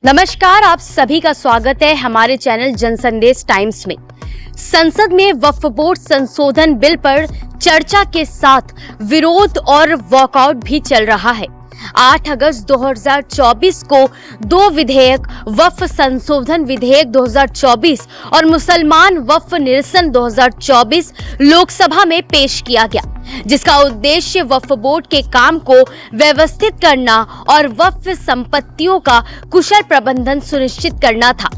नमस्कार, आप सभी का स्वागत है हमारे चैनल जनसंदेश टाइम्स में। संसद में वक्फ बोर्ड संशोधन बिल पर चर्चा के साथ विरोध और वॉकआउट भी चल रहा है। 8 अगस्त 2024 को दो विधेयक, वक्फ संशोधन विधेयक 2024 और मुसलमान वक्फ निरसन 2024 लोकसभा में पेश किया गया, जिसका उद्देश्य वक्फ बोर्ड के काम को व्यवस्थित करना और वक्फ संपत्तियों का कुशल प्रबंधन सुनिश्चित करना था।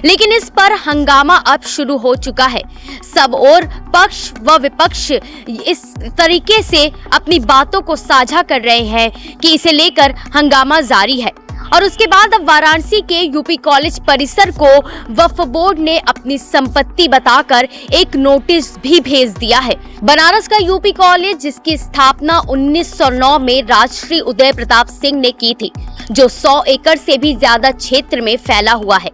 लेकिन इस पर हंगामा अब शुरू हो चुका है। सब और पक्ष व विपक्ष इस तरीके से अपनी बातों को साझा कर रहे हैं कि इसे लेकर हंगामा जारी है। और उसके बाद अब वाराणसी के यूपी कॉलेज परिसर को वक्फ बोर्ड ने अपनी संपत्ति बताकर एक नोटिस भी भेज दिया है। बनारस का यूपी कॉलेज, जिसकी स्थापना 1909 में राजश्री उदय प्रताप सिंह ने की थी, जो 100 एकड़ से भी ज्यादा क्षेत्र में फैला हुआ है।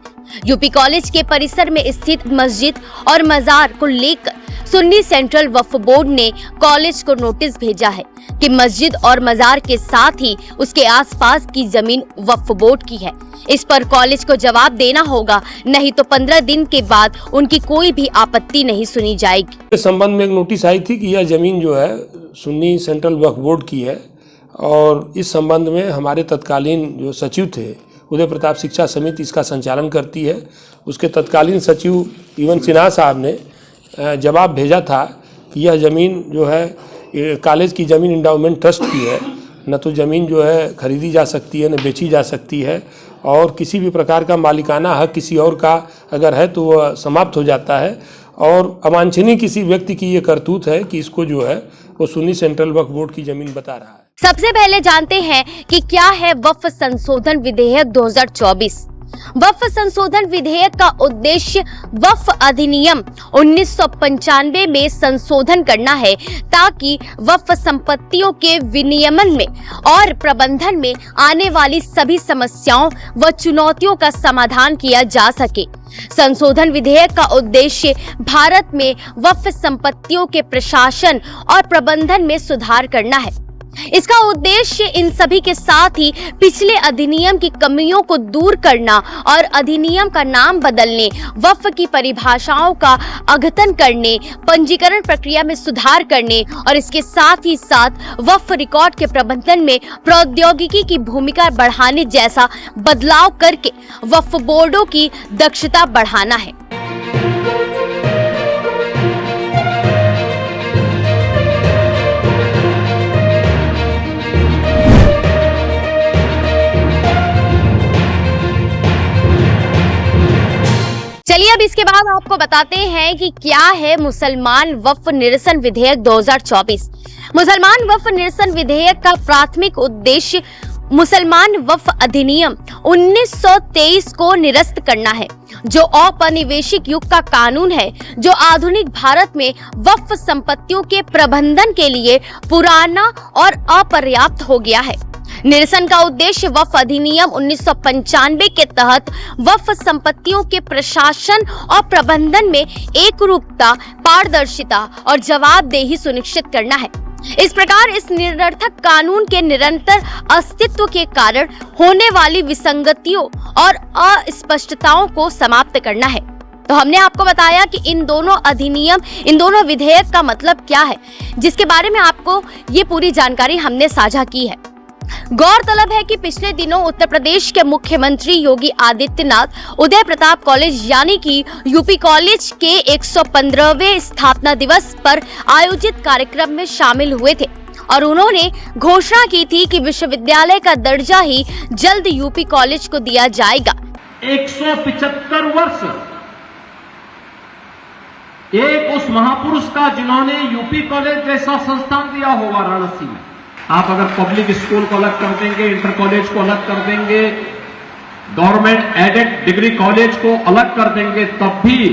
यूपी कॉलेज के परिसर में स्थित मस्जिद और मजार को लेकर सुन्नी सेंट्रल वक्फ बोर्ड ने कॉलेज को नोटिस भेजा है कि मस्जिद और मजार के साथ ही उसके आसपास की जमीन वक्फ बोर्ड की है। इस पर कॉलेज को जवाब देना होगा, नहीं तो 15 दिन के बाद उनकी कोई भी आपत्ति नहीं सुनी जाएगी। इस संबंध में एक नोटिस आई थी कि यह जमीन जो है सुन्नी सेंट्रल वक्फ बोर्ड की है, और इस संबंध में हमारे तत्कालीन जो सचिव थे, उदय प्रताप शिक्षा समिति इसका संचालन करती है, उसके तत्कालीन सचिव इवन सिन्हा साहब ने जवाब भेजा था कि यह ज़मीन जो है कॉलेज की ज़मीन इंडाउमेंट ट्रस्ट की है, न तो ज़मीन जो है खरीदी जा सकती है, न बेची जा सकती है, और किसी भी प्रकार का मालिकाना हक किसी और का अगर है तो वह समाप्त हो जाता है। और अवांछनीय किसी व्यक्ति की ये करतूत है कि इसको जो है वो सुन्नी सेंट्रल वक्फ बोर्ड की ज़मीन बता रहा है। सबसे पहले जानते हैं कि क्या है वक्फ संशोधन विधेयक 2024। वक्फ संशोधन विधेयक का उद्देश्य वक्फ अधिनियम 1995 में संशोधन करना है, ताकि वक्फ संपत्तियों के विनियमन में और प्रबंधन में आने वाली सभी समस्याओं व चुनौतियों का समाधान किया जा सके। संशोधन विधेयक का उद्देश्य भारत में वक्फ संपत्तियों के प्रशासन और प्रबंधन में सुधार करना है। इसका उद्देश्य इन सभी के साथ ही पिछले अधिनियम की कमियों को दूर करना और अधिनियम का नाम बदलने, वक्फ की परिभाषाओं का अद्यतन करने, पंजीकरण प्रक्रिया में सुधार करने और इसके साथ ही साथ वक्फ रिकॉर्ड के प्रबंधन में प्रौद्योगिकी की भूमिका बढ़ाने जैसा बदलाव करके वक्फ बोर्डों की दक्षता बढ़ाना है। चलिए अब इसके बाद आपको बताते हैं कि क्या है मुसलमान वक्फ निरसन विधेयक 2024। मुसलमान वक्फ निरसन विधेयक का प्राथमिक उद्देश्य मुसलमान वक्फ अधिनियम 1923 को निरस्त करना है, जो औपनिवेशिक युग का कानून है, जो आधुनिक भारत में वक्फ संपत्तियों के प्रबंधन के लिए पुराना और अपर्याप्त हो गया है। निरसन का उद्देश्य वक्फ अधिनियम 1995 के तहत वक्फ संपत्तियों के प्रशासन और प्रबंधन में एकरूपता, पारदर्शिता और जवाबदेही सुनिश्चित करना है। इस प्रकार इस निरर्थक कानून के निरंतर अस्तित्व के कारण होने वाली विसंगतियों और अस्पष्टताओं को समाप्त करना है। तो हमने आपको बताया कि इन दोनों विधेयक का मतलब क्या है, जिसके बारे में आपको ये पूरी जानकारी हमने साझा की है। गौरतलब है कि पिछले दिनों उत्तर प्रदेश के मुख्यमंत्री योगी आदित्यनाथ उदय प्रताप कॉलेज यानी कि यूपी कॉलेज के 115वें स्थापना दिवस पर आयोजित कार्यक्रम में शामिल हुए थे और उन्होंने घोषणा की थी कि विश्वविद्यालय का दर्जा ही जल्द यूपी कॉलेज को दिया जाएगा। 175 वर्ष एक उस महापुरुष का जिन्होंने यूपी कॉलेज जैसा संस्थान दिया हो वाराणसी में। आप अगर पब्लिक स्कूल को अलग कर देंगे, इंटर कॉलेज को अलग कर देंगे, गवर्नमेंट एडेड डिग्री कॉलेज को अलग कर देंगे, तब भी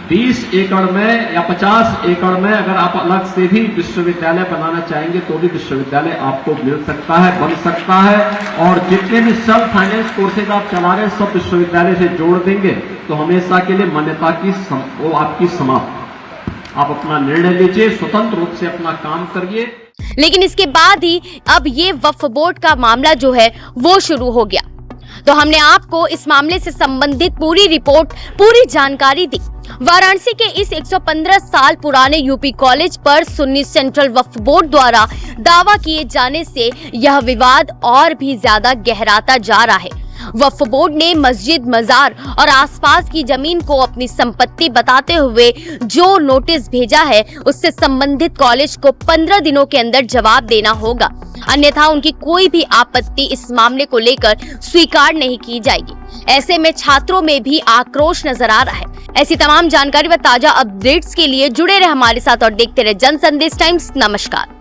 20 एकड़ में या 50 एकड़ में अगर आप अलग से भी विश्वविद्यालय बनाना चाहेंगे तो भी विश्वविद्यालय आपको मिल सकता है, बन सकता है। और जितने भी सेल्फ फाइनेंस कोर्सेज आप चला रहे हैं सब विश्वविद्यालय से जोड़ देंगे तो हमेशा के लिए मान्यता की वो आपकी समाप्त। आप अपना निर्णय लीजिए, स्वतंत्र रूप से अपना काम करिए। लेकिन इसके बाद ही अब ये वक्फ बोर्ड का मामला जो है वो शुरू हो गया। तो हमने आपको इस मामले से संबंधित पूरी रिपोर्ट, पूरी जानकारी दी। वाराणसी के इस 115 साल पुराने यूपी कॉलेज पर सुन्नी सेंट्रल वक्फ बोर्ड द्वारा दावा किए जाने से यह विवाद और भी ज्यादा गहराता जा रहा है। वक्फ बोर्ड ने मस्जिद, मजार और आसपास की जमीन को अपनी संपत्ति बताते हुए जो नोटिस भेजा है, उससे संबंधित कॉलेज को 15 दिनों के अंदर जवाब देना होगा, अन्यथा उनकी कोई भी आपत्ति इस मामले को लेकर स्वीकार नहीं की जाएगी। ऐसे में छात्रों में भी आक्रोश नजर आ रहा है। ऐसी तमाम जानकारी व ताजा अपडेट्स के लिए जुड़े रहे हमारे साथ और देखते रहे जन संदेश टाइम्स। नमस्कार।